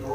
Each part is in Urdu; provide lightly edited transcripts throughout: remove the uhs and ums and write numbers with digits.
2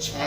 6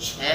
6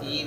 3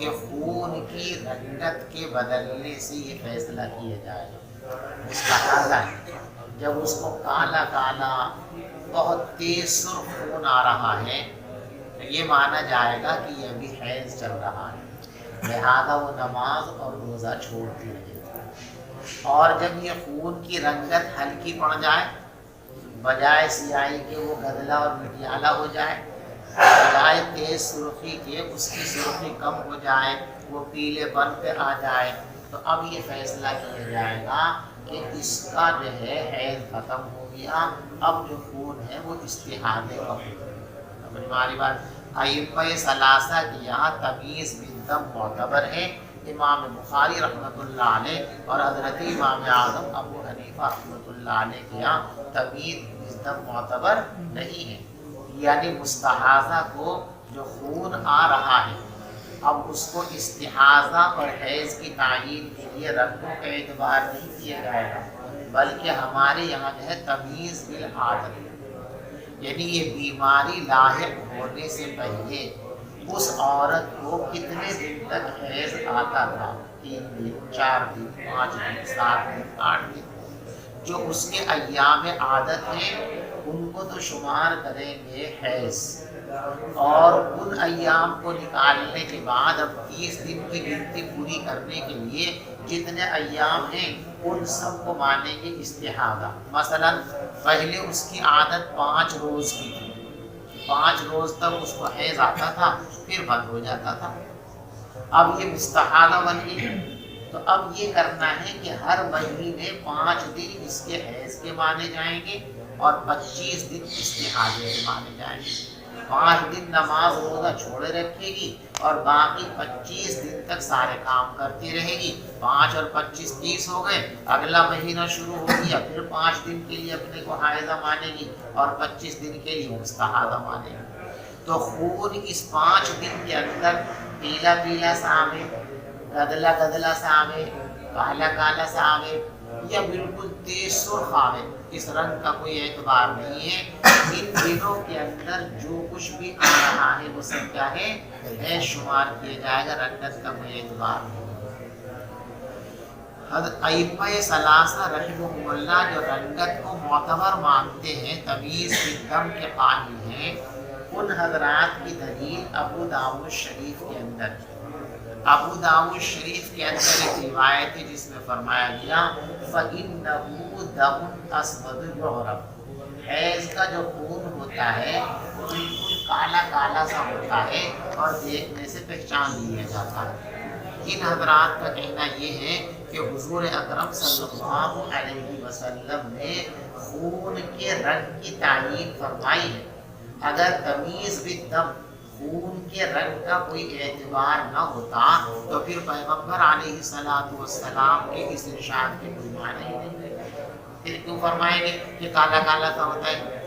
کہ خون کی رنگت کے بدلنے سے یہ فیصلہ کیا جائے گا، مستحاضہ ہے، جب اس کو کالا کالا بہت تیز سرخ خون آ رہا ہے تو یہ مانا جائے گا کہ یہ ابھی حیض چل رہا ہے، لہذا وہ نماز اور روزہ چھوڑتی رہے گی۔ اور جب یہ خون کی رنگت ہلکی پڑ جائے، بجائے سیاہی کے وہ گدلا اور مٹیالہ ہو جائے، بجائے تیز سرخی کے اس کی سرخی کم ہو جائے، وہ پیلے بن پہ آ جائے، تو اب یہ فیصلہ کیا جائے گا کہ اس کا جو ہے حیض ختم ہو گیا، اب جو خون ہے وہ استحاضے کا خون ہے۔ سمجھ میں آ رہی بات؟ ائمہ ثلاثہ کی یہاں تمیز بالدم معتبر ہے، امام بخاری رحمۃ اللہ علیہ اور حضرت امام اعظم ابو حنیفہ رحمۃ اللہ علیہ کے یہاں تمیز بالدم معتبر نہیں ہے، یعنی مستحاضہ کو جو خون آ رہا ہے اب اس کو استحاضہ اور حیض کی تعیین کے لیے رنگوں کا اعتبار نہیں کیا جائے گا، بلکہ ہمارے یہاں جو ہے تمیز بالعادت، یعنی یہ بیماری لاحق ہونے سے پہلے اس عورت کو کتنے دن تک حیض آتا تھا، 3 دن، 4 دن، 5 دن، 7 دن، 8 دن، جو اس کے ایام عادت ہیں ان کو تو شمار کریں گے حیض، اور ان ایام کو نکالنے کے بعد اب 30 دن کی گنتی پوری کرنے کے لیے جتنے ایام ہیں ان سب کو مانیں گے استحاضہ۔ مثلا پہلے اس کی عادت 5 روز کی تھی، 5 روز تک اس کو حیض آتا تھا، پھر بند ہو جاتا تھا، اب یہ مستحاضہ بن گئی، تو اب یہ کرنا ہے کہ ہر مہینے 5 دن اس کے حیض کے مانے جائیں گے اور 25 دن استحاضے کے مانے جائیں گے، 5 دن نماز روزہ چھوڑے رکھے گی اور باقی 25 دن تک سارے کام کرتی رہے گی، 5 اور 25 30 ہو گئے، اگلا مہینہ شروع ہو گیا، پھر 5 دن کے لیے اپنے کو حائضہ مانے گی اور 25 دن کے لیے مستحاضہ مانے گی۔ تو خون اس 5 دن کے اندر پیلا پیلا سا آوے، گدلا گدلا سا آوے، کالا کالا سا آوے یا بالکل تیز سرخ آوے، اس رنگ کا کوئی اعتبار نہیں ہے، ان دنوں کے اندر جو کچھ بھی آ رہا ہے وہ سب کیا ہے شمار کیا جائے گا، رنگت کا کوئی اعتبار نہیں۔ ائمہ ثلاثہ رحمہم اللہ جو رنگت کو معتبر مانتے ہیں، تمیز بالدم کے قائل ہیں، ان حضرات کی دلیل ابو داؤد شریف کے اندر ہے۔ ابو داؤد شریف کے اندر ایک روایت ہے جس میں فرمایا گیا فَإِنَّهُ دَمٌ أَسْوَدُ يُعْرَفُ، حیض کا جو خون ہوتا ہے وہ بالکل کالا کالا سا ہوتا ہے اور دیکھنے سے پہچان لیا جاتا ہے۔ ان حضرات کا کہنا یہ ہے کہ حضور اکرم صلی اللہ علیہ وسلم نے خون کے رنگ کی تعیین فرمائی ہے، اگر تمیز بالدم خون کے رنگ کا کوئی اعتبار نہ ہوتا تو پھر پیغمبر علیہ السلام کے اس ارشاد کے کوئی معنی ہی نہیں، پھر کیوں فرمائیں گے کہ کالا کالا سا ہوتا ہے؟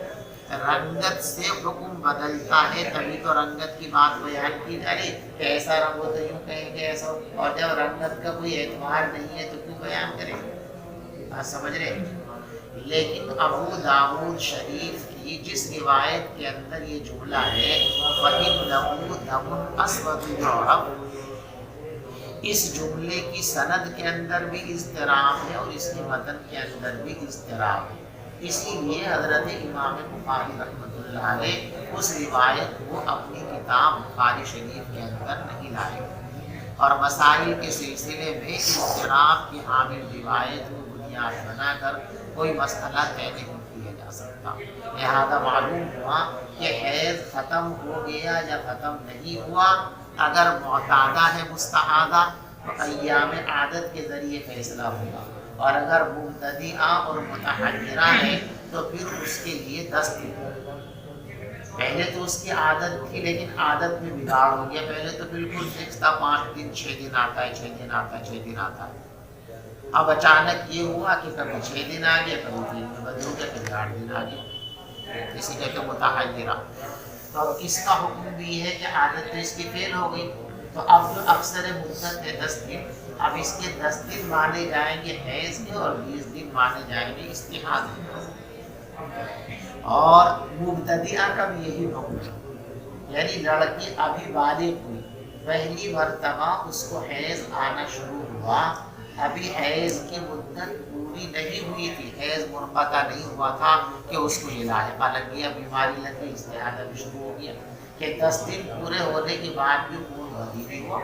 رنگت سے حکم بدلتا ہے تبھی تو رنگت کی بات بیان کی جا رہی کہ ایسا رنگ ہو تو یوں کہیں گے ایسا، اور جب رنگت کا کوئی اعتبار نہیں ہے تو کیوں بیان کریں گے؟ بات سمجھ رہے ہیں؟ لیکن ابو داؤد شریف کی جس روایت کے اندر یہ جملہ ہے فَإِنَّهُ دَمٌ أَسْوَدُ يُعْرَفُ، اس جملے کی سند کے اندر بھی اضطراب ہے اور اس کی متن کے اندر بھی اضطراب ہے، اسی لیے حضرت امام بخاری رحمۃ اللہ علیہ اس روایت کو اپنی کتاب بخاری شریف کے اندر نہیں لائے، اور مسائل کے سلسلے میں اضطراب کی حامل روایت کو بنیاد بنا کر کوئی مسئلہ طے نہیں کیا جا سکتا، لہذا معلوم ہوا کہ حیض ختم ہو گیا یا ختم نہیں ہوا، اگر معتادہ ہے مستحاضہ تو ایام عادت کے ذریعے فیصلہ ہوگا، اور اگر مبتدئہ اور متحجرہ ہے تو پھر اس کے لیے 10 دن، پہلے تو اس کی عادت تھی لیکن عادت میں بگاڑ ہو گیا، پہلے تو بالکل فکس تھا 5 دن 6 دن آتا ہے 6 دن آتا ہے 6 دن آتا ہے، اب اچانک یہ ہوا کہ کبھی 6 دن آ گیا، کبھی 3 دن بدل ہو گیا، کبھی 8 دن آ گیا، اسی کہتے ہیں متحجرہ، تو اب اس کا حکم بھی ہے کہ عادت تو اس کی فیل ہو گئی، تو اب جو اکثر مدت ہے 10 دن، اب اس کے 10 دن مانے جائیں گے حیض کے اور 20 دن مانے جائیں گے استحاضہ کے، اور مبتدئہ کا بھی یہی حکم ہے، یعنی لڑکی ابھی بالغ ہوئی پہلی مرتبہ اس کو حیض آنا شروع ہوا، ابھی حیض کی مدت پوری نہیں ہوئی تھی، حیض منقطع نہیں ہوا تھا کہ اس کو یہ لاحقہ لگ گیا، بیماری لگ گئی، استحاضہ بھی شروع ہو گیا کہ 10 دن پورے ہونے کے بعد بھی خون وہی نہیں ہوا۔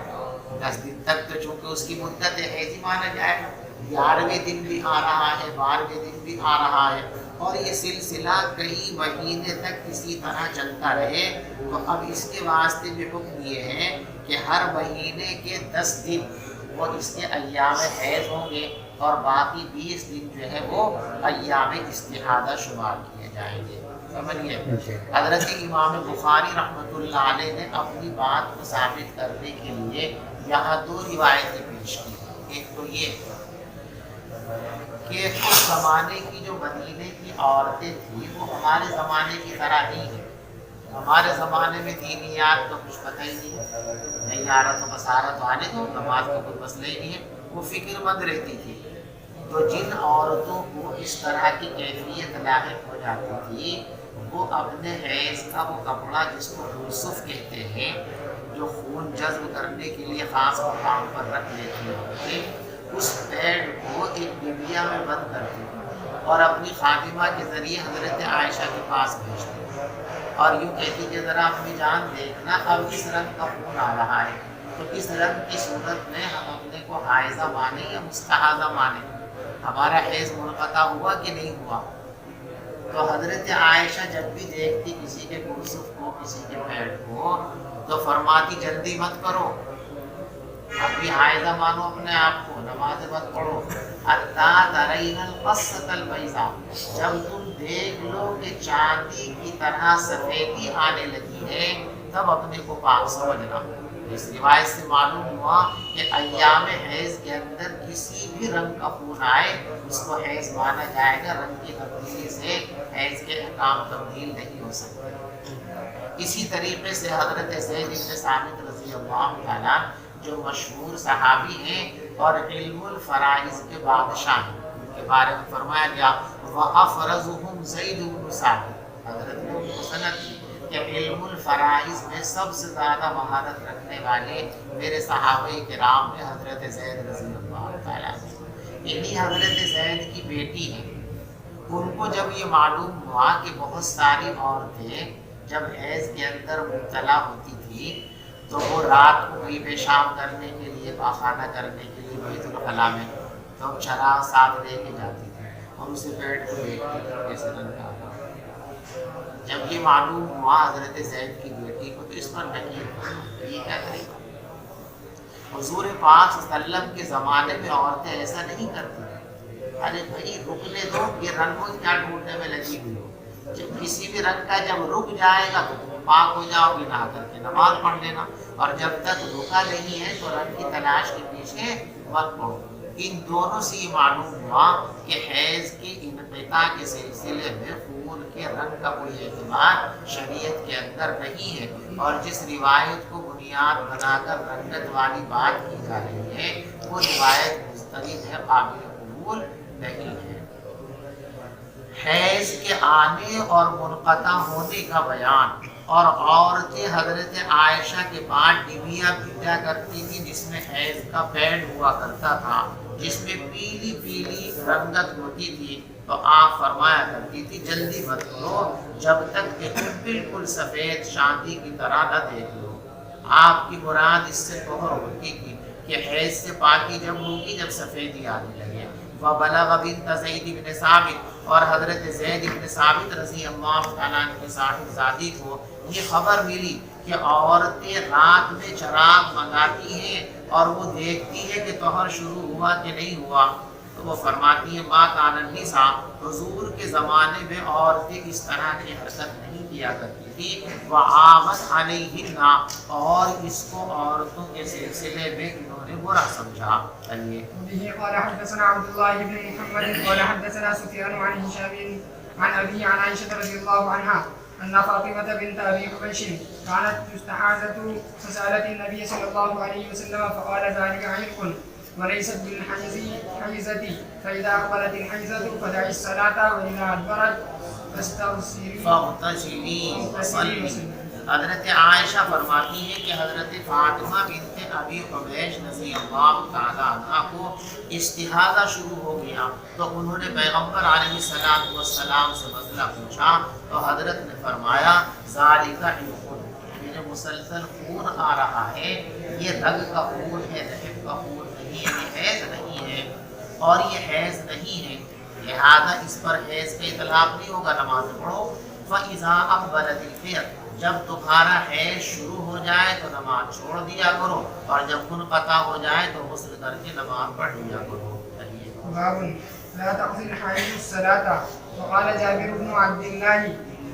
10 دن تک تو چونکہ اس کی مدت حیض ہی مانا جائے، 11ویں دن بھی آ رہا ہے، 12ویں دن بھی آ رہا ہے، اور یہ سلسلہ کئی مہینے تک اسی طرح چلتا رہے، تو اب اس کے واسطے بھی حکم یہ ہے کہ ہر مہینے کے 10 دن وہ اس کے ایام حیض ہوں گے، اور باقی 20 دن جو ہے وہ ایام استحاضہ شمار کیے جائیں گے۔ سمجھیے، حضرت امام بخاری رحمۃ اللہ علیہ نے اپنی بات کو ثابت کرنے کے لیے یہاں 2 روایتیں پیش کی۔ ایک تو یہ کہ اس زمانے کی جو مدینے کی عورتیں تھیں وہ ہمارے زمانے کی طرح نہیں ہیں۔ ہمارے زمانے میں دینیات کا کچھ پتہ ہی نہیں ہے، نہیں عارت و بصارت والے تو نماز کا کوئی مسئلہ ہی نہیں ہے، وہ فکر مند رہتی تھی۔ تو جن عورتوں کو اس طرح کی کیفیت لاحق ہو جاتی تھی، وہ اپنے حیض کا وہ کپڑا جس کو خلصف کہتے ہیں، جو خون جذب کرنے کے لیے خاص مقام پر رکھ لیتی ہوتے، اس پیڈ کو ایک ڈبیا میں بند کرتی اور اپنی خادمہ کے ذریعے حضرت عائشہ کے پاس بھیجتی اور یوں کہتی کہ ذرا اپنی جان دیکھنا، اب اس رنگ کا خون آ رہا ہے، تو اس رنگ کی صورت میں ہم اپنے کو حائضہ مانیں یا مستحاضہ مانیں، ہمارا حیض منقطع ہوا کہ نہیں ہوا؟ تو حضرت عائشہ جب بھی دیکھتی کسی کے خلصف کو، کسی کے پیڈ کو، تو فرماتی جلدی مت کرو، ابھی حائضہ مانو اپنے آپ کو، نماز مت پڑھو، حتیٰ ترین القصۃ البیضاء، جب تم دیکھ لو کہ چاندی کی طرح سفیدی آنے لگی ہے تب اپنے کو پاک سمجھنا۔ اس روایت سے معلوم ہوا کہ ایام حیض کے اندر کسی بھی رنگ کا خون آئے اس کو حیض مانا جائے گا، رنگ کی تبدیلی سے حیض کے احکام تبدیل نہیں ہو سکتے۔ اسی طریقے سے حضرت زید بن ثابت رضی اللہ تعالیٰ جو مشہور صحابی ہیں اور علم الفرائض کے بادشاہ ہیں، ان کے بارے میں فرمایا گیا وَأَفْرَزُهُمْ زَيْدُ بْنُ ثابت، حضرت کو مسند کی کہ علم الفرائض میں سب سے زیادہ مہارت رکھنے والے میرے صحابہ کرام میں حضرت زید رضی اللہ تعالیٰ ہیں۔ انہی حضرت زید کی بیٹی ہیں، ان کو جب یہ معلوم ہوا کہ بہت ساری عورتیں جب حیض کے اندر مبتلا ہوتی تھی تو وہ رات کو کوئی پیشاب کرنے کے لیے، پاخانہ کرنے کے لیے بیت الخلاء میں تو چراغ ساتھ لے کے جاتی تھی اور اسے بیٹھ کو دیکھتی تھی کیسے رنگ کا۔ جب یہ معلوم ہوا حضرت زید کی بیٹی کو تو اس پر نکیر، یہ کیا طریقہ؟ حضور پاک صلی اللہ علیہ وسلم کے زمانے میں عورتیں ایسا نہیں کرتی تھیں، ارے بھائی رکنے دو، یہ رنگوں کیا ڈھونڈنے میں لگی ہوئی ہو، جب کسی بھی رنگ کا جب رک جائے گا تو تم پاک ہو جاؤ گے، نہا کر کے نماز پڑھ لینا، اور جب تک رکا نہیں ہے تو رنگ کی تلاش کے پیچھے مت پڑو۔ ان دونوں سے یہ معلوم ہوا کہ حیض کے انقطاع کے سلسلے میں خون کے رنگ کا کوئی اعتبار شریعت کے اندر نہیں ہے، اور جس روایت کو بنیاد بنا کر رنگت والی بات کی جا رہی ہے وہ روایت مستند ہے، قابل قبول نہیں ہے۔ حیض کے آنے اور منقطع ہونے کا بیان، اور عورتیں حضرت عائشہ کے بعد ڈبیا بھیجا کرتی تھی جس میں حیض کا پیڈ ہوا کرتا تھا، جس میں پیلی پیلی رنگت ہوتی تھی، تو آپ فرمایا کرتی تھی جلدی مت کرو جب تک کہ تم بالکل سفید چاندی کی طرح نہ دیکھ لو۔ آپ کی مراد اس سے بہر ہوتی تھی کہ حیض سے پاکی جب ہوگی جب سفیدی آنے لگے۔ وَبَلَغَ بِنْتَ زَيْدِ بْنِ ثَابِتٍ، اور حضرت زید بن ثابت رضی اللہ تعالیٰ عنہ کی صاحبزادی کو یہ خبر ملی کہ عورتیں رات میں چراغ منگاتی ہیں اور وہ دیکھتی ہے کہ طہر شروع ہوا کہ نہیں ہوا، تو وہ فرماتی ہیں ما کان النساء، حضور کے زمانے میں عورتیں اس طرح کی حرکت نہیں کیا کرتی تھی، وعامت علیہن، اور اس کو عورتوں کے سلسلے میں انہوں نے برا سمجھا۔ به قال حدثنا عبد الله بن محمد قال حدثنا سفيان عن هشام عن أبيه عن عائشة رضي الله عنها أن فاطمة بنت أبي حبيش كانت مستحاضة فسألت النبي صلى الله عليه وسلم فقال ذلك عرق وليست بالحيزة، فإذا أقبلت الحيزة فدعي الصلاة وإذا أدبرت فاغتسلي وصلي۔ حضرت عائشہ فرماتی ہے کہ حضرت فاطمہ بنت ابی حبیش رضی اللہ تعالیٰ عنہ کو استحاضہ شروع ہو گیا تو انہوں نے پیغمبر علیہ السلام سے مسئلہ پوچھا تو حضرت نے فرمایا ذالک عرق، میرے مسلسل خون آ رہا ہے، یہ رگ کا خون ہے، رحم کا خون نہیں ہے، یہ حیض نہیں ہے، اور یہ حیض نہیں ہے، لہذا اس پر حیض کا اطلاق نہیں ہوگا، نماز پڑھو۔ فَإِذَا أَقْبَلَتِ الْحَیض، جب تمہارا حیض شروع ہو جائے تو نماز چھوڑ دیا کرو، اور جب خون قطع ہو جائے تو غسل کر کے نماز پڑھ لیا کرو۔ باب لا تقضي الحائض الصلاة وقال جابر بن عبد الله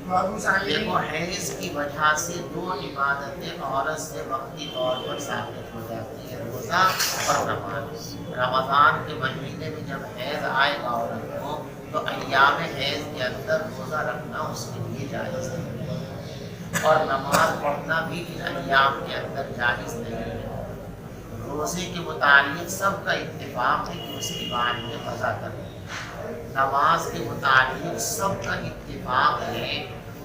وابو سعيد۔ دیکھو حیض کی وجہ سے دو عبادتیں عورت سے وقتی طور پر ثابت ہو جاتی ہیں، روزہ اور نماز۔ رمضان کے مہینے میں جب حیض آئے گا عورت کو تو ایام حیض کے اندر روزہ رکھنا اس کے لیے جائز ہے، اور نماز پڑھنا بھی ان ایام کے اندر جائز نہیں ہے۔ روزے کے متعلق سب کا اتفاق ہے کہ اس کی باری میں قضا کریں، نماز کے متعلق سب کا اتفاق ہے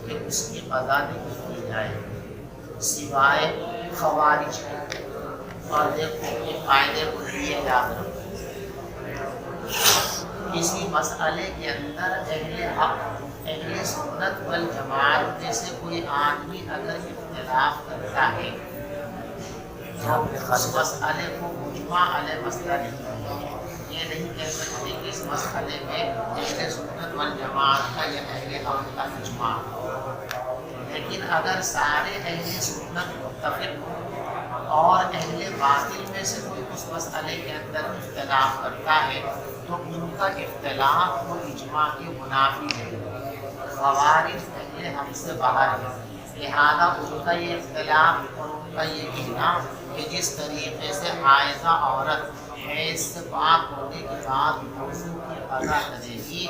کہ اس کی قضا نہیں کی جائے سوائے خوارج کے۔ اور دیکھو یہ قاعدے کو لیے یاد رکھو، کسی مسئلے کے اندر اہل حق اہل سنت والجماعت میں سے کوئی آدمی اگر اختلاف کرتا ہے اس مسئلے کو مجمع علیہ مسئلہ نہیں ہے، یہ نہیں کہہ سکتے کہ اس مسئلے میں اہل سنت والجماعت کا یا اہل حق کا اجماع، لیکن اگر سارے اہل سنت متفق ہوں اور اہل باطل میں سے کوئی اس مسئلے کے اندر اختلاف کرتا ہے تو ان کا اختلاف وہ اجماع کے منافی ہے، خوارج اہل حق سے باہر ہے، لہذا ان کا یہ اختلاف اور ان کا یہ کہنا کہ جس طریقے سے حائضہ عورت حیض سے پاک ہونے کے بعد وضو کی قضا کرے گی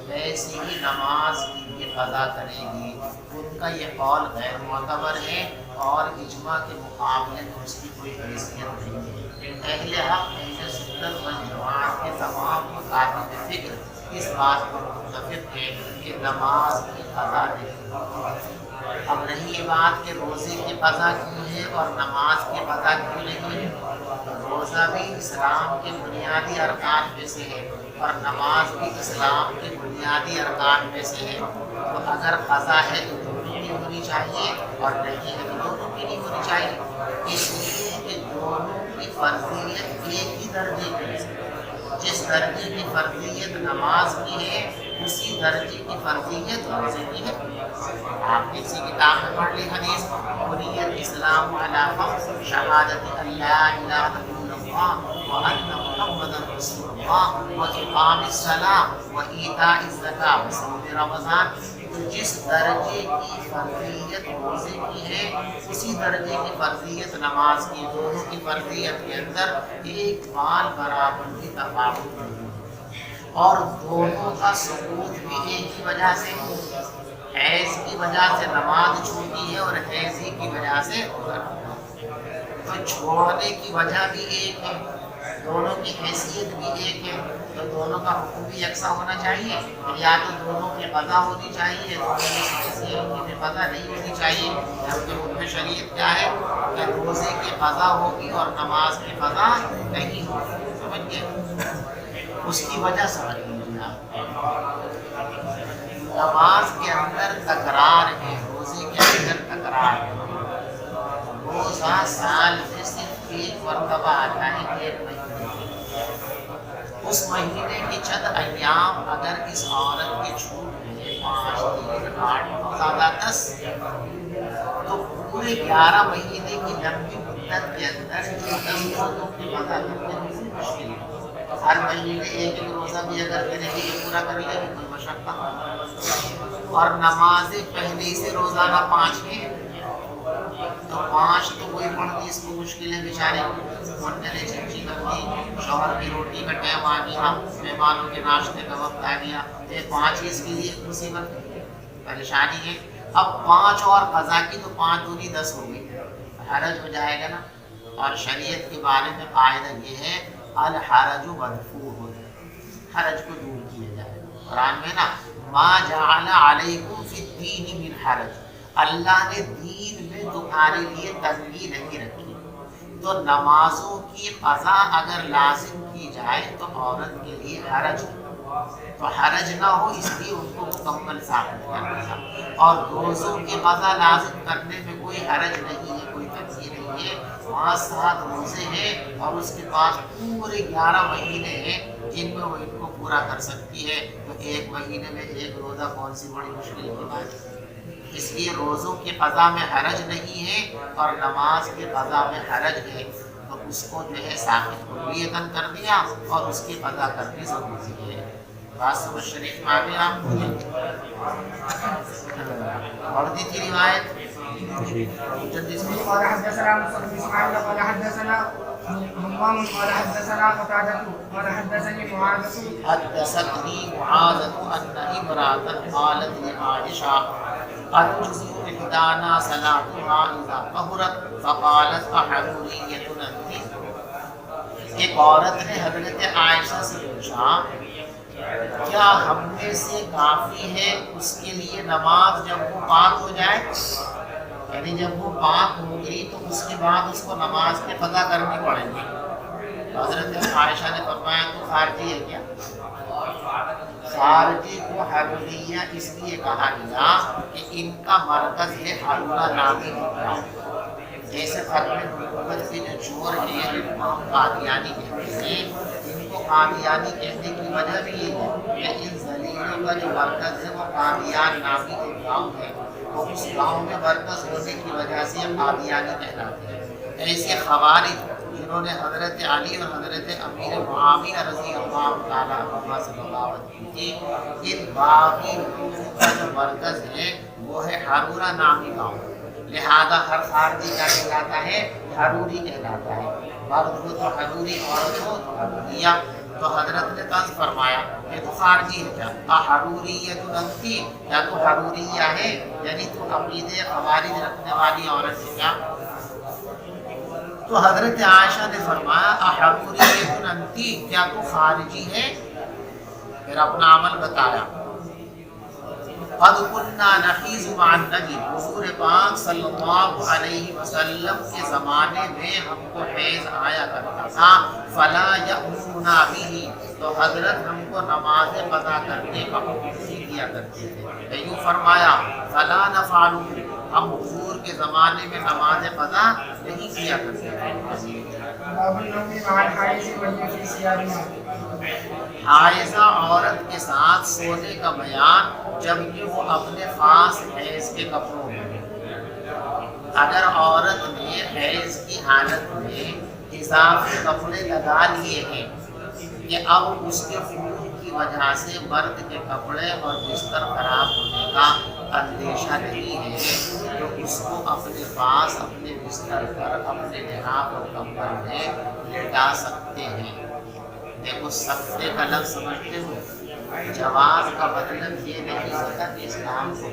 ویسے ہی نماز کی بھی قضا کرے گی، ان کا یہ قول غیر معتبر ہے اور اجماع کے مقابلے میں اس کی کوئی حیثیت نہیں ہے۔ اہل حق اہل سنت والجماعت کے تمام مطابق فکر اس بات پر متفق ہے کہ نماز کی قضا نہیں۔ اب رہی یہ بات کہ روزے کی قضا کیوں ہے اور نماز کی قضا کیوں نہیں ہے، روزہ بھی اسلام کے بنیادی ارکان میں سے ہے اور نماز بھی اسلام کے بنیادی ارکان میں سے ہے، تو اگر قضا ہے تو دونوں کی ہونی چاہیے اور نہیں ہے تو دونوں کی نہیں ہونی چاہیے، اس لیے کہ دونوں کی فرضیت ایک ہی درجے کی ہے۔ جس درجے کی فرضیت نماز کی ہے اسی درجے کی فرضیت روزے کی ہے۔ آپ نے اسی کتاب میں پڑھ لی حدیث بنیت اسلام علی خمس شہادت ان لا الہ الا اللہ وان محمد رسول اللہ واقام الصلاۃ وایتاء الزکاۃ وصوم رمضان۔ جس درجے کی فرضیت روزے کی ہے اسی درجے کی فرضیت نماز کی، دونوں کی فرضیت کے اندر ایک بال برابر بھی تفاوت نہیں ہے، اور دونوں کا ثبوت بھی ایک ہی وجہ سے، حیض کی وجہ سے نماز چھوٹی ہے اور حیضی کی وجہ سے تو چھوڑنے کی وجہ بھی ایک ہے، دونوں کی حیثیت بھی ایک ہے، تو دونوں کا حکم بھی یکساں ہونا چاہیے، یا تو دونوں کی قضا ہونی چاہیے، دونوں میں کسی ایک کی قضا نہیں ہونی چاہیے۔ جبکہ حکم شریعت کیا ہے کہ روزے کی قضا ہوگی اور نماز کی قضا نہیں ہوگی، سمجھ گئے؟ اس کی وجہ سمجھ لیجیے آپ، نماز کے اندر تکرار ہے، روزے کے اندر تکرار ہے۔ روزہ سال میں صرف ایک مرتبہ آتا ہے، ایک مہینے، اس مہینے کے چند ایام اگر اس عورت کے چھوٹ گئے 5 3 8 زیادہ 10 تو پورے 11 مہینے کی لمبی مدت کے اندر 10 روزوں کی قضا کرنا مشکل ہے۔ ہر مہینے ایک روزہ بھی اگر کرے گی تو پورا کر لے گی، کوئی مشقت، اور نمازیں پہلے سے روزانہ 5 ہیں تو 5 تو کوئی پڑھتی، اس کو مشکل ہے بیچارے کو، نے چمچی کر دی، شوہر کی روٹی کا ٹائم آ گیا، مہمانوں کے ناشتے کا وقت آ گیا، یہ 5 اس کے لیے مصیبت پریشانی ہے۔ اب 5 اور قضا کی تو 5 دوری 10 ہو گئی، حرج ہو جائے گا نا۔ اور شریعت کے بارے میں قاعدہ یہ ہے الحرج مدفوع، حرج کو دور کیا جائے۔ قرآن میں نا ما جعل علیکم فی الدین من حرج، اللہ نے دین میں تمہارے لیے تنگی نہیں رکھی۔ تو نمازوں کی قضا اگر لازم کی جائے تو عورت کے لیے حرج ہے، تو حرج نہ ہو اس لیے ان کو مکمل ثابت کرنا تھا۔ اور روزوں کی قضا لازم کرنے میں کوئی حرج نہیں ہے، کوئی تنگی نہیں ہے۔ 5-7 روزے ہیں اور اس کے پاس پورے 11 مہینے ہیں جن میں وہ ان کو پورا کر سکتی ہے، تو ایک مہینے میں ایک روزہ کون سی بڑی مشکل کی بات ہے۔ اس لیے روزوں کی قضا میں حرج نہیں ہے اور نماز کی قضا میں حرج ہے، تو اس کو جو ہے ثابت کلیتاً کر دیا اور اس کی قضا کرنی ضروری ہے۔ بات سمجھ شریف میں آ گیا آپ کو؟ پڑھ دی تھی روایت جلدی سے۔ قال حدثنا مصعب بن اسماعيل قال حدثنا همام قال حدثنا قتادة قال حدثني معاذ حدثتني معاذة أن امرأة قالت لعائشة أتجزئ إحدانا صلاتها إذا طهرت فقالت أحرورية أنت؟ ایک عورت نے حضرت عائشہ سے پوچھا کیا ہم میں سے کافی ہے اس کے لیے نماز جب وہ پاک ہو جائے، یعنی جب وہ پاک ہوگی تو اس کے بعد اس کو نماز کی قضا کرنی پڑے گی۔ حضرت عائشہ نے فرمایا تو خارجی ہے کیا؟ خارجی کو حروریہ اس لیے کہا گیا کہ ان کا مرکز ہے حرورہ نامی مقام، جیسے ختم نبوت کے جو چور ہیں جن کو ہم قادیانی کہتے ہیں، ان کو قادیانی کہنے کی وجہ بھی یہ ہے کہ ان ذلیلوں کا جو مرکز ہے وہ قادیان نامی ایک گاؤں ہے، تو اس گاؤں میں مرکز ہونے کی وجہ سے قادیانی کہلاتے ہیں۔ ایسے خوارج جنہوں نے حضرت علی اور حضرت امیر معاویہ رضی اللہ تعالیٰ عنہ سے بغاوت کی تھی، ان باقی لوگوں کا جو مرکز ہے وہ ہے حرورہ نامی گاؤں، لہذا ہر خارجی کیا کہلاتا ہے؟ حروری کہلاتا ہے، مرد ہو تو حروری، عورت ہو تو حروریہ۔ تو حضرت نے طنز فرمایا کہ تو خارجی ہے کیا؟ حروریت انتی، یا تو حروریہ ہے یعنی تو عقیدے خوارج رکھنے والی عورت ہے کیا؟ تو حضرت عائشہ نے فرمایا حروریت انتی، کیا تو خارجی ہے؟ پھر اپنا عمل بتایا۔ قد كنا نحیز مع النبی، حضور پاک صلی اللہ علیہ وسلم کے زمانے میں ہم کو حیض آیا کرتا تھا، فلا یأمرنا به، تو حضرت ہم کو نماز قضا کرنے کا حکم نہیں دیا کرتے تھے۔ یوں فرمایا فلا نفعل، ہم حضور کے زمانے میں نماز قضا نہیں کیا کرتے تھے۔ باب النوم مع الحائض وهي في ثيابها، حائضہ عورت کے ساتھ سونے کا بیان جبکہ وہ اپنے خاص حیض کے کپڑوں میں۔ اگر عورت نے حیض کی حالت میں اضافی کپڑے لگا لیے ہیں کہ اب اس کے خون کی وجہ سے مرد کے کپڑے اور بستر خراب ہونے کا اندیشہ نہیں ہے، تو اس کو اپنے پاس اپنے بستر پر اپنے لحاف اور کمبل میں لٹا سکتے ہیں۔ دیکھو سختے کا لفظ سمجھتے ہو، جواز کا مطلب یہ نہیں ہوتا کہ اسلام کو،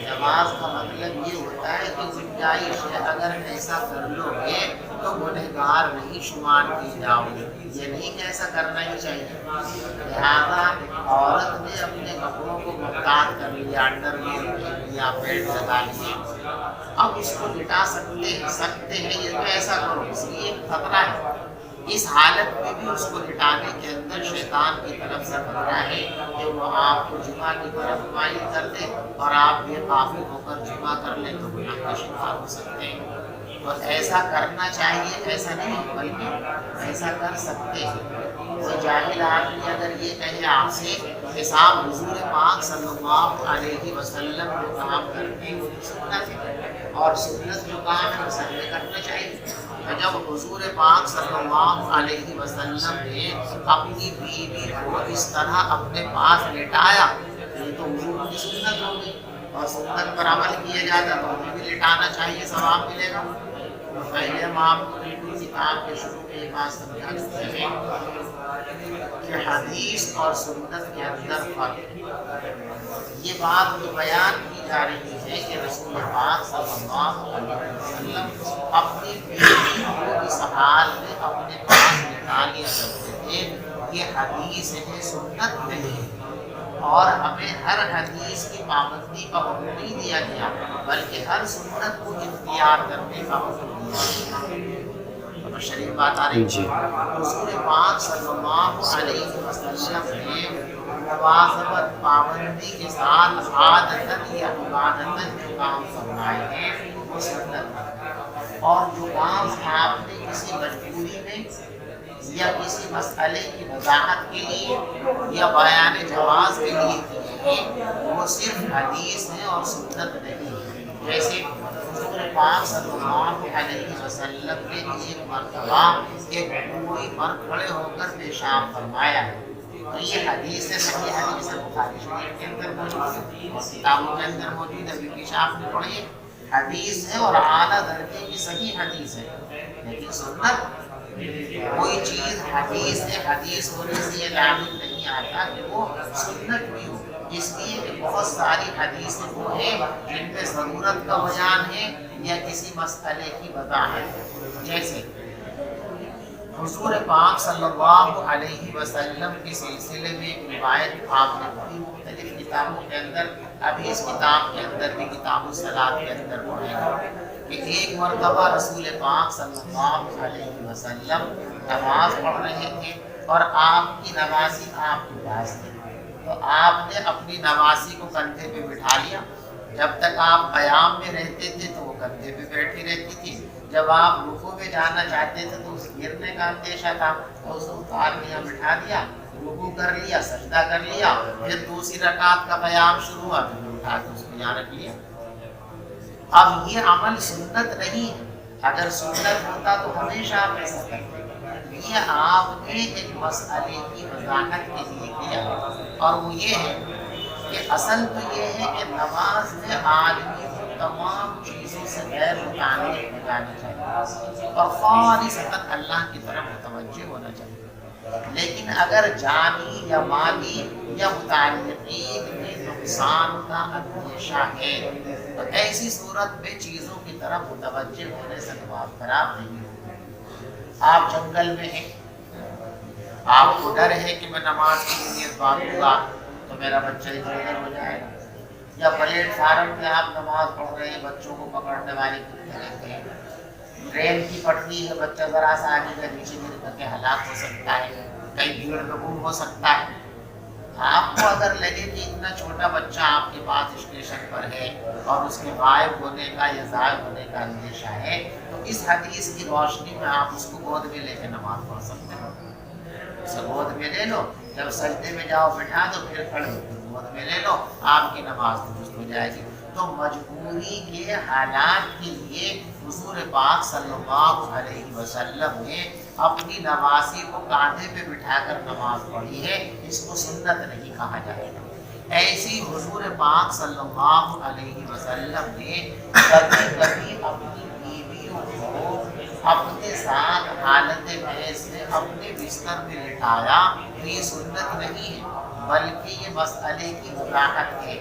جواز کا مطلب یہ ہوتا ہے کہ گنجائش ہے، اگر ایسا کر لو گے تو گنہگار نہیں شمار کی جاؤ گے، یہ نہیں کہ ایسا کرنا ہی چاہیے۔ لہٰذا عورت نے اپنے کپڑوں کو محتاط کر لیا، انڈر ویئر پہن لیا، بیلٹ لگا لیا، اب اس کو لٹا سکتے ہیں، یہ تو ایسا کرو، اس لیے خطرہ ہے۔ اس حالت میں بھی اس کو لٹانے کے اندر شیطان کی طرف سے خطرہ ہے کہ وہ آپ کو جمعہ کی طرف مائل کر دے اور آپ بے قافل ہو کر جمعہ کر لیں تو گناہ کا شکار ہو سکتے ہیں۔ تو ایسا کرنا چاہیے، ایسا نہیں بلکہ ایسا کر سکتے ہیں۔ کوئی جاہل آدمی اگر یہ کہے آپ سے کہ صاحب حضور پاک صلی اللہ علیہ وسلم جو کام کرتے ہیں وہ سنت ہے، اور سنت جو کام ہے وہ سب میں کرنا چاہیے۔ جب حضور پاک صلی اللہ علیہ وسلم نے اپنی بیوی کو اس طرح اپنے پاس لٹایا، یہ تو حضور کی سنت ہوگی، اور سنت پر عمل کیا جاتا تو ہمیں بھی لٹانا چاہیے، ثواب ملے گا۔ تو پہلے ہم آپ کو کتاب کے شروع میں یہ بات سمجھا چکے ہیں کہ حدیث اور سنت کے اندر فرق ہے۔ یہ بات جو بیان کی جا رہی ہے کہ رسول پاک صلی اللہ علیہ وسلم اپنی بیوی کو اس حال میں اپنے پاس لٹا لیا کرتے تھے، یہ حدیث ہے، سنت نہیں۔ اور ہمیں ہر حدیث کی پابندی کا حکم نہیں دیا گیا بلکہ ہر سنت کو اختیار کرنے کا حکم دیا گیا۔ شریف بات آ رہی ہے۔ رسول پاک صلی اللہ علیہ وسلم نے مواظبت پابندی کے ساتھ عادتاً یا عبادتاً جو کام فرمائے ہیں وہ سنت ہے، اور جو کام آپ نے کسی مجبوری میں یا کسی مسئلے کی وضاحت کے لیے یا بیان جواز کے لیے کیے ہیں وہ صرف حدیث ہے اور سنت نہیں ہے۔ جیسے حضور پاک صلی اللہ علیہ وسلم نے ایک مرتبہ ایک کوئی مرد کھڑے ہو کر پیشاب فرمایا ہے، تو یہ حدیث ہے، صحیح حدیث ہے، بخاری شریف کے اندر موجود ہے، کتابوں کے اندر موجود ہے، پیشاب نے پڑھی حدیث ہے اور اعلیٰ درجے کی صحیح حدیث ہے۔ لیکن سنت کوئی چیز حدیث ہے، حدیث ہونے سے یہ لازم نہیں آتا کہ وہ سنت بھی ہو، اس لیے کہ بہت ساری حدیثیں وہ ہیں جن میں ضرورت کا بیان ہے یا کسی مسئلے کی وضاحت ہے۔ جیسے حضور پاک صلی اللہ علیہ وسلم کے سلسلے میں ایک روایت آپ نے پڑھی مختلف کتابوں کے اندر، ابھی اس کتاب کے اندر بھی کتاب الصلاۃ کے اندر پڑھیں گے کہ ایک مرتبہ رسول پاک صلی اللہ علیہ وسلم نماز پڑھ رہے تھے اور آپ کی نمازی آپ کے پاس تھے، تو آپ نے اپنی نمازی کو کندھے پہ بٹھا لیا۔ جب تک آپ قیام میں رہتے تھے تو وہ کندھے پہ بیٹھی رہتی تھی، جب آپ رکوع میں جانا چاہتے تھے تو اس گرنے کا اندیشہ تھا تو اس کو اتار کے یہاں بٹھا دیا، رکوع کر لیا، سجدہ کر لیا، پھر دوسری رکعت کا قیام شروع ہوا، پھر اٹھا کے اس کو یہاں رکھ لیا۔ اب یہ عمل سنت نہیں ہے، اگر سنت ہوتا تو ہمیشہ آپ ایسا کرتے، یہ آپ نے ایک مسئلے کی وضاحت کے لیے کیا، اور وہ یہ ہے کہ اصل تو یہ ہے کہ نماز میں آدمی کو تمام چیزوں سے غیر متعلق ہو جانا چاہیے اور خالصتاً اللہ کی طرف متوجہ ہونا چاہیے، لیکن اگر جانی یا مالی یا متعلقین میں نقصان کا اندیشہ ہے تو ایسی صورت میں چیزوں کی طرف متوجہ ہونے سے نماز خراب نہیں ہوگی۔ آپ جنگل میں ہیں، آپ کو ڈر ہے کہ میں نماز کی نیت باندھوں گا تو میرا بچہ ادھر ادھر ہو جائے گا، یا پلیٹ فارم پہ آپ نماز پڑھ رہے ہیں، بچوں کو پکڑنے والے کتنے رہتے ہیں، ریل کی پٹری ہے، بچہ ذرا سا آگے کا نیچے گر کر کے ہلاک ہو سکتا ہے، کئی بھیڑ میں گم ہو سکتا ہے۔ آپ کو اگر لگے کہ اتنا چھوٹا بچہ آپ کے پاس اسٹیشن پر ہے اور اس کے غائب ہونے کا یا ضائع ہونے کا اندیشہ ہے تو اس حدیث کی روشنی میں آپ اس کو گود میں لے کے نماز پڑھ سکتے ہیں، اسے گود میں لے لو، جب سجدے میں جاؤ بٹھا دو، پھر کھڑے ہو گود میں لے لو، آپ کی نماز درست ہو جائے گی۔ تو مجبوری کے حالات کے لیے حضور پاک صلی اللہ علیہ وسلم نے اپنی نمازی کو کاندھے پہ بٹھا کر نماز پڑھی ہے، اس کو سنت نہیں کہا جائے گا۔ ایسی حضور پاک صلی اللہ علیہ وسلم نے کبھی کبھی اپنی بیویوں کو اپنے ساتھ حالت محض میں اپنے بستر میں لٹایا تو یہ سنت نہیں ہے بلکہ یہ مسئلے کی وضاحت ہے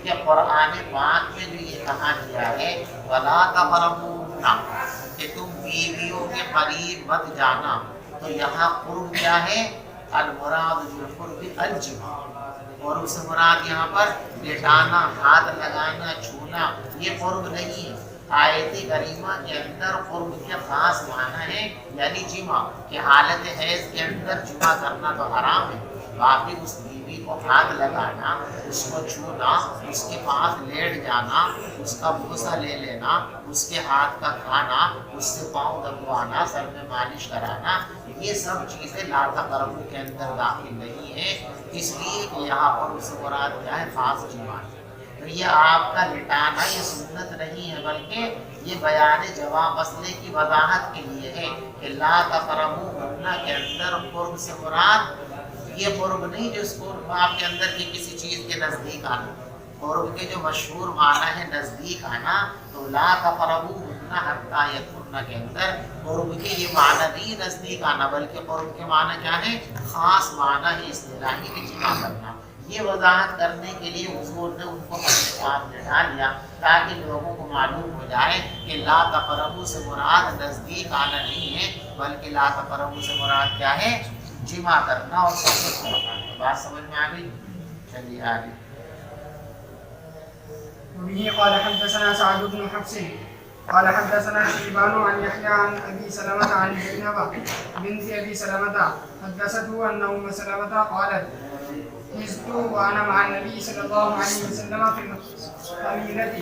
کہ قرآن پاک میں جو یہ کہا گیا ہے وَلَا تَقْرَبُوهُنَّ کہ تم بیویوں کے قریب مت جانا، تو یہاں قرب کیا ہے؟ المراد بالقرب الجماع، اور اس سے مراد یہاں پر لٹانا، ہاتھ لگانا، چھونا، یہ قرب نہیں ہے۔ آیت کریمہ کے اندر قرب کے خاص معنی ہے یعنی جماع، کہ حالت حیض کے اندر جماع کرنا تو حرام ہے، باقی اس بیوی کو ہاتھ لگانا، اس کو چھونا، اس کے پاس لیٹ جانا، اس کا بوسہ لے لینا، اس کے ہاتھ کا کھانا، اس سے پاؤں دبوانا، سر میں مالش کرانا، یہ سب چیزیں لا تقربوا کے اندر داخل نہیں ہیں، اس لیے کہ یہاں پر اس سے مراد کیا ہے؟ خاص جماع۔ تو یہ آپ کا لٹانا یہ سنت نہیں ہے بلکہ یہ بیان جواب مسئلے کی وضاحت کے لیے ہے کہ لا تقربوهن کے اندر قرب سے مراد یہ قرب نہیں جس قرب آپ کے اندر کی کسی چیز کے نزدیک آنا، قرب کے جو مشہور معنی ہے نزدیک آنا، تو لا تقربوهن حتی یطهرن کے اندر قرب کے یہ معنی نہیں نزدیک آنا بلکہ قرب کے معنی کیا ہے؟ خاص معنی ہے اصطلاحی کہ جمع کرنا۔ یہ وضاحت کرنے کے لیے حضور نے ان کو اپنے پاس بٹھا لیا تاکہ لوگوں کو معلوم ہو جائے کہ لا تقربوا سے مراد نزدیک آنا نہیں ہے بلکہ لا تقربوا سے مراد کیا ہے؟ جمع کرنا اور سب کرنا۔ بات سمجھ میں آ گئی؟ چلیے آگے. وبه قال حدثنا سعد بن حفص قال حدثنا شيبان عن يحيى عن ابي سلمة عن زينب بنت ابي سلمة حدثته ان ام سلمة قالت حزت وانا مع النبي صلى الله عليه وسلم في القبيلة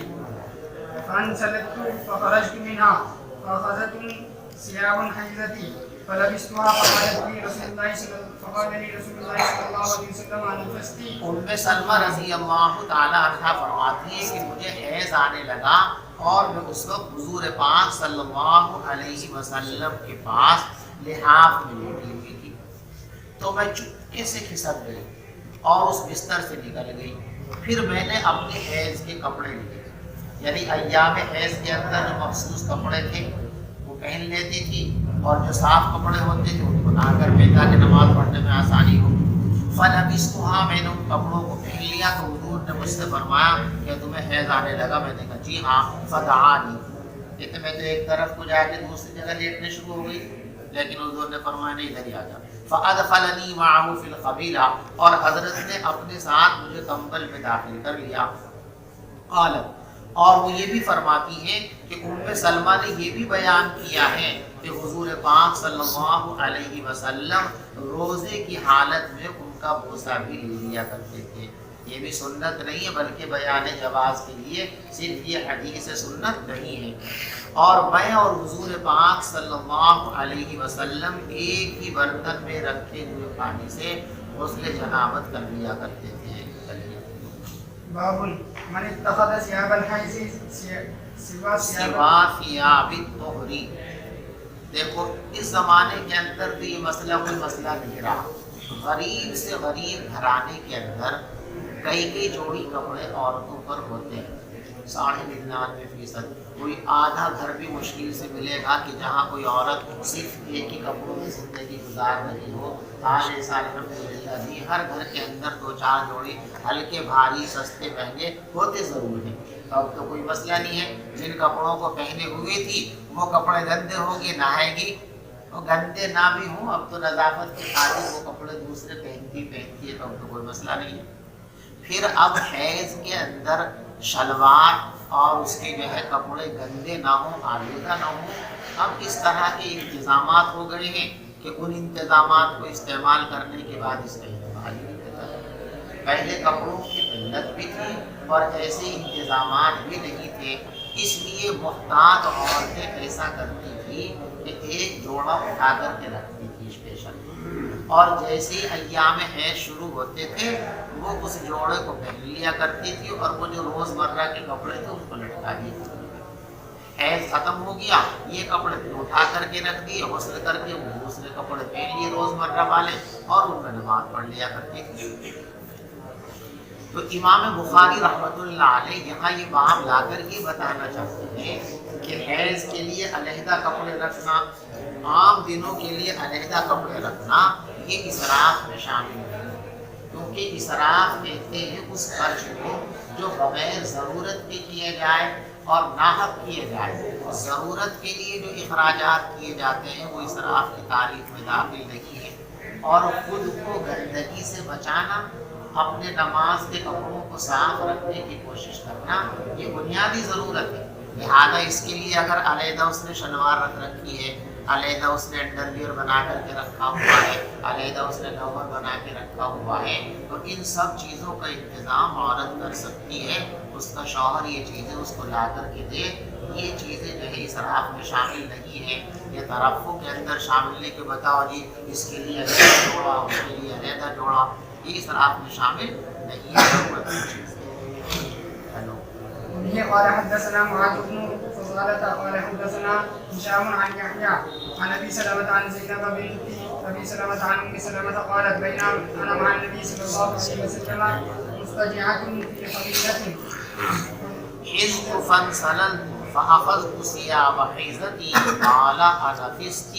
فانسلت فخرجت منها فاخذت ثياب حيزتي فلبستها فقال لي رسول الله صلى الله عليه وسلم انفستي. ام سلمہ رضی اللہ تعالی عنہ فرماتی ہے کہ مجھے حیض آنے لگا اور میں اس وقت حضور پاک صلی اللہ علیہ وسلم کے پاس لحاف میں لیٹی ہوئی تھی، تو میں چپکے سے کھسک گئی اور اس بستر سے نکل گئی. پھر میں نے اپنے حیض کے کپڑے لیے، یعنی ایام حیض کے اندر جو مخصوص کپڑے تھے وہ پہن لیتی تھی، اور جو صاف کپڑے ہوتے تھے ان کو نہا کر پہنتا کہ نماز پڑھنے میں آسانی ہو. فلبستھا، میں نے ان کپڑوں کو پہن لیا تو حضور نے مجھ سے فرمایا کہ تمہیں حیض آنے لگا. میں نے کہا جی ہاں. فدعانی، کہتے میں تو ایک طرف کو جا کے دوسری جگہ لیٹنے شروع ہو گئی، لیکن حضور نے فرمایا نہیں ادھر ہی آ جا. فادخلنی معه فی القبیلہ، اور حضرت نے اپنے ساتھ مجھے کمبل میں داخل کر لیا. قالت، اور وہ یہ بھی فرماتی ہیں کہ ام سلمہ نے یہ بھی بیان کیا ہے کہ حضور پاک صلی اللہ علیہ وسلم روزے کی حالت میں ان کا بوسہ بھی لے لیا کرتے تھے. یہ بھی سنت نہیں ہے بلکہ بیان جواز کے لیے، صرف یہ حدیث سنت نہیں ہے. اور میں اور حضور پاک صلی اللہ علیہ وسلم ایک ہی برتن میں رکھے ہوئے پانی سے غسل جنابت کر لیا کرتے تھے. باب من اتخذ ثياب الحيض سوا ثياب الطهر. دیکھو اس زمانے کے اندر تو یہ مسئلہ کوئی مسئلہ نہیں رہا. غریب سے غریب گھرانے کے اندر کئی جوڑی کپڑے عورتوں پر ہوتے ہیں، 99.5%. کوئی آدھا گھر بھی مشکل سے ملے گا کہ جہاں کوئی عورت صرف ایک ہی کپڑوں میں زندگی گزار رہی ہو. آج ایسا الحمدللہ جی ہر گھر کے اندر 2-4 جوڑی ہلکے بھاری سستے مہنگے ہوتے ضرور ہیں. اب تو کوئی مسئلہ نہیں ہے. جن کپڑوں کو پہنے ہوئے تھی وہ کپڑے گندے ہوں گے، نہائے گی. وہ گندے نہ بھی ہوں، اب تو نظافت کی خاطر وہ کپڑے دوسرے پہنتی ہے، تو اب تو کوئی مسئلہ نہیں ہے. پھر اب حیض کے اندر شلوار اور اس کے جو ہے کپڑے گندے نہ ہوں، آلودہ نہ ہوں. اب اس طرح کے انتظامات ہو گئے ہیں کہ ان انتظامات کو استعمال کرنے کے بعد اس کا استعمال ہی نہیں ہوتا. پہلے کپڑوں کی قلت بھی تھی اور ایسے انتظامات بھی نہیں تھے، اس لیے محتاط عورتیں ایسا کرتی تھی کہ ایک جوڑا اٹھا کر کے رکھتی تھی اسپیشل، اور جیسے ہی ایام حیض شروع ہوتے تھے وہ اس جوڑے کو پہن لیا کرتی تھی، اور وہ جو روز مرہ کے کپڑے تھے اس کو لٹکا دیے تھے. حیض ختم ہو گیا، یہ کپڑے اٹھا کر کے رکھ دیے، غسل کر کے وہ دوسرے کپڑے پہن لیے روز مرہ والے، اور ان میں نماز پڑھ لیا کرتی تھی. تو امام بخاری رحمۃ اللہ علیہ یہاں یہ باب لا کر یہ بتانا چاہتے ہیں کہ حیض کے لیے علیحدہ کپڑے رکھنا، عام دنوں کے لیے علیحدہ کپڑے رکھنا، یہ اسراف میں شامل نہیں، کیونکہ اسراف کہتے ہیں اس خرچ کو جو بغیر ضرورت کے کیے جائے اور ناحق کیے جائے. ضرورت کے لیے جو اخراجات کیے جاتے ہیں وہ اسراف کی تعریف میں داخل نہیں ہے. اور خود کو گندگی سے بچانا، اپنے نماز کے کپڑوں کو صاف رکھنے کی کوشش کرنا، یہ بنیادی ضرورت ہے. لہذا اس کے لیے اگر علیحدہ اس نے شلوار رکھ رکھی ہے، علیحدہ اس نے انڈر ویئر بنا کر کے رکھا ہوا ہے، علیحدہ اس نے لوور بنا کے رکھا ہوا ہے، تو ان سب چیزوں کا انتظام عورت کر سکتی ہے. اس کا شوہر یہ چیزیں اس کو لا کر کے دے. یہ چیزیں جو ہے اسراف میں شامل نہیں ہیں. یہ ترفع کے اندر شامل ہے کہ بتاؤ جی اس کے لیے علیحدہ جوڑا، اس کے لیے علیحدہ جوڑا، یہ اسراف میں شامل نہیں ہے. قال حدثنا معاذ بن فضالة قال حدثنا هشام عن يحيى عن ابي سلمة عن زينب بنت ابي سلمة عن ام سلمة قالت بينما انا مع النبي صلى الله عليه وسلم مضطجعة في قبيلة حزت فانسللت فأخذت ثياب حيزتي قال أنفست؟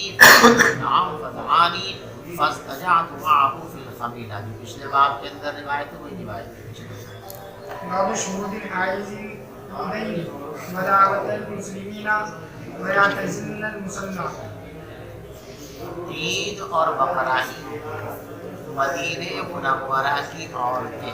نعم فدعاني فاضطجعت معه في القبيلة. پچھلے باب کے اندر روایت ہے، وہی روایت. باب شهود الحائض العيدين ودعوة المسلمين ويعتزلن المصلى. عید اور بقرعید مدینہ منورہ کی عورتیں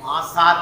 5-7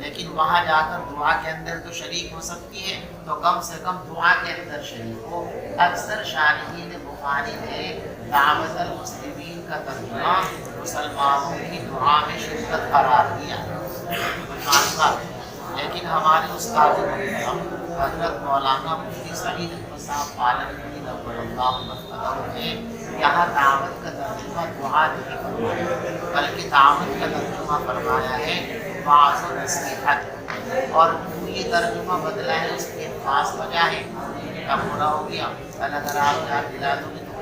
لیکن وہاں جا کر دعا کے اندر تو شریک ہو سکتی ہے، تو کم سے کم دعا کے اندر شریک ہو۔ اکثر شارحین بخاری نے دعوت المسلمین کا ترجمہ مسلمانوں کی دعا میں شرکت قرار دیا، لیکن ہمارے استاد محترم حضرت مولانا مفتی سعید احمد صاحب پالنپوری نور اللہ مرکزہ نے یہاں دعوت کا ترجمہ دعا نہیں فرمایا، بلکہ دعوت کا ترجمہ فرمایا ہے واعظ و نصیحت، اور یہ ترجمہ بدلا ہے، اس کی خاص وجہ ہے کا پورا ہو گیا۔ اگر آپ یاد دلا دو گے تو